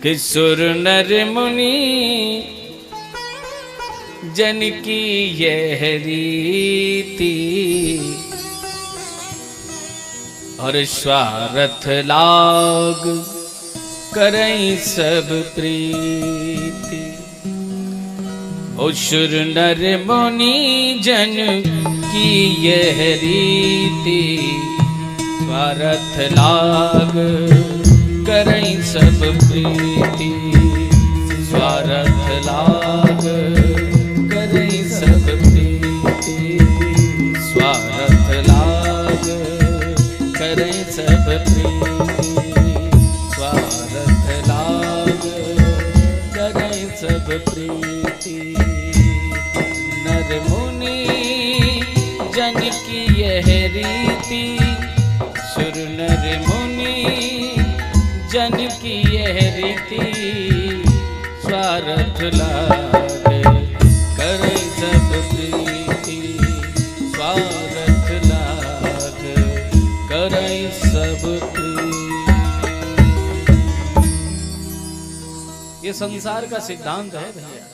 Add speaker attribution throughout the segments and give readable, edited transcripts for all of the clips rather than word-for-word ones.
Speaker 1: कि सुर नर मुनि जन की यह रीति और स्वार्थ लाग करई सब प्रीति। ओ सुर नर मुनि जन की यह रीति स्वार्थ लाग करई सब प्रीति। स्वार्थ लाग करई सब प्रीति। स्वार्थ लाग करई सब प्रीति। स्वार्थ लाग करई सब प्रीति। नर मुनि जन की यह रीति सुर नर मुनि जन की यह रीति स्वार्थ लाग करे सब प्रीति। स्वार्थ लाग करे सब प्रीति। ये संसार का सिद्धांत है भैया।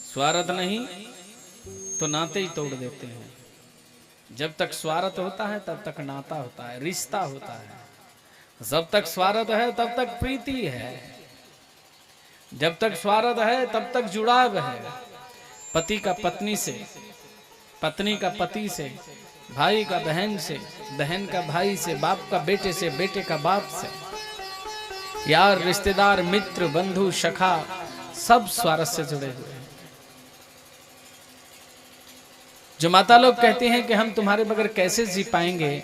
Speaker 1: स्वार्थ नहीं तो नाते ही तोड़ देते हैं। जब तक स्वार्थ होता है तब तक नाता होता है, रिश्ता होता है। जब तक स्वार्थ है तब तक प्रीति है। जब तक स्वार्थ है तब तक जुड़ाव है। पति का पत्नी से, पत्नी का पति से, भाई का बहन से, बहन का भाई से, बाप का बेटे से, बेटे का बाप से, यार रिश्तेदार मित्र बंधु सखा सब स्वार्थ से जुड़े हुए हैं। जो माता लोग कहती हैं कि हम तुम्हारे बगैर कैसे जी पाएंगे,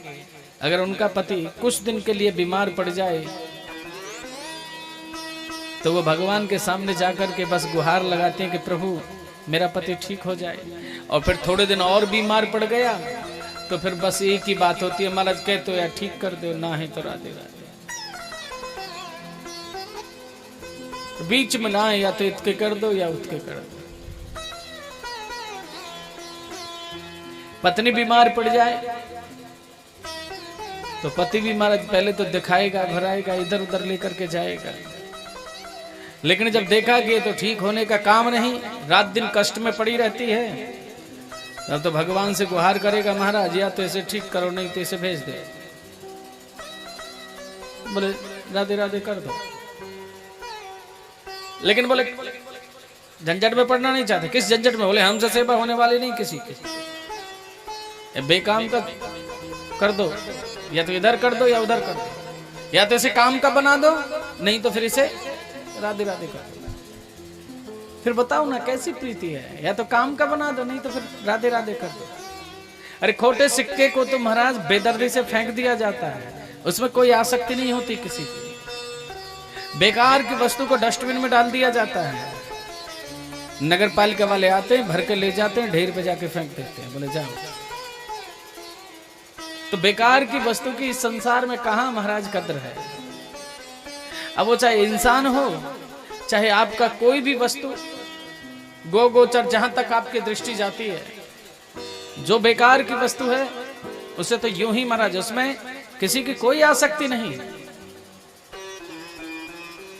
Speaker 1: अगर उनका पति कुछ दिन के लिए बीमार पड़ जाए तो वो भगवान के सामने जाकर के बस गुहार लगाते हैं कि प्रभु मेरा पति ठीक हो जाए। और फिर थोड़े दिन और बीमार पड़ गया तो फिर बस एक ही बात होती है, महाराज कह तो या ठीक कर दो, ना है तो राधे राधे। तो बीच में ना है, या तो इतके कर दो या उतके कर दो। पत्नी बीमार पड़ जाए तो पति भी महाराज पहले तो दिखाएगा, भराएगा, इधर उधर लेकर के जाएगा। लेकिन जब देखा कि तो ठीक होने का काम नहीं, रात दिन कष्ट में पड़ी रहती है, तब तो भगवान से गुहार करेगा, महाराज या तो इसे ठीक करो, नहीं तो इसे भेज दे। बोले राधे राधे कर दो। लेकिन बोले झंझट में पड़ना नहीं चाहते। किस झंझट में? बोले हमसे सेवा होने वाली नहीं किसी की। बेकाम का कर दो, या तो इधर कर दो या उधर कर दो, या तो इसे काम का बना दो, नहीं तो फिर इसे राधे राधे कर दो। फिर बताओ ना कैसी प्रीति है? या तो काम का बना दो, नहीं तो फिर राधे राधे कर दो। अरे खोटे सिक्के को तो महाराज बेदर्दी से फेंक दिया जाता है, उसमें कोई आसक्ति नहीं होती किसी की। बेकार की वस्तु को डस्टबिन में डाल दिया जाता है। नगर पालिका वाले आते हैं, भर के ले जाते हैं, ढेर पे जाके फेंक देते हैं, बोले जाओ। तो बेकार की वस्तु की इस संसार में कहां महाराज कद्र है? अब वो चाहे इंसान हो, चाहे आपका कोई भी वस्तु, गो गोचर, जहां तक आपकी दृष्टि जाती है, जो बेकार की वस्तु है उसे तो यूं ही महाराज उसमें किसी की कोई आसक्ति नहीं।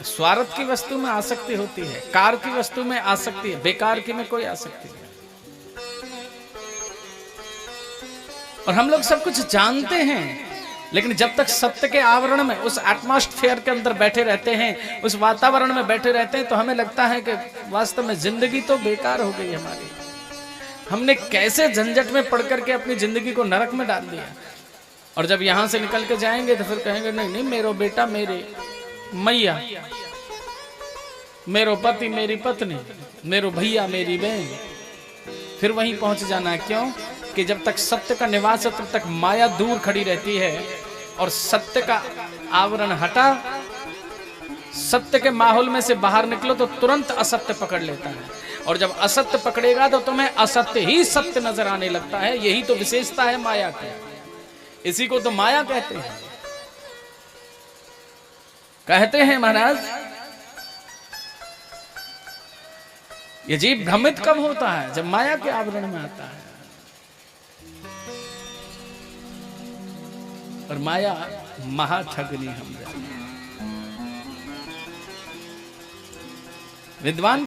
Speaker 1: स्वार्थ की वस्तु में आसक्ति होती है, कार की वस्तु में आसक्ति है, बेकार की में कोई आसक्ति नहीं। और हम लोग सब कुछ जानते हैं, लेकिन जब तक सत्य के आवरण में, उस एटमॉस्फेयर के अंदर बैठे रहते हैं, उस वातावरण में बैठे रहते हैं, तो हमें लगता है कि वास्तव में जिंदगी तो बेकार हो गई हमारी। हमने कैसे झंझट में पड़ करके अपनी जिंदगी को नरक में डाल दिया। और जब यहां से निकल के जाएंगे तो फिर कहेंगे नहीं नहीं, मेरो बेटा, मेरे मैया, मेरो पति, मेरी पत्नी, मेरो भैया, मेरी बहन। फिर वहीं पहुंच जाना। क्यों? कि जब तक सत्य का निवास है तब तक माया दूर खड़ी रहती है, और सत्य का आवरण हटा, सत्य के माहौल में से बाहर निकलो तो तुरंत असत्य पकड़ लेता है। और जब असत्य पकड़ेगा तो तुम्हें असत्य ही सत्य नजर आने लगता है। यही तो विशेषता है माया की। इसी को तो माया कहते हैं। कहते हैं महाराज, ये जीव भ्रमित कब होता है? जब माया के आवरण में आता है। और माया महाठगनी हम जाने। विद्वान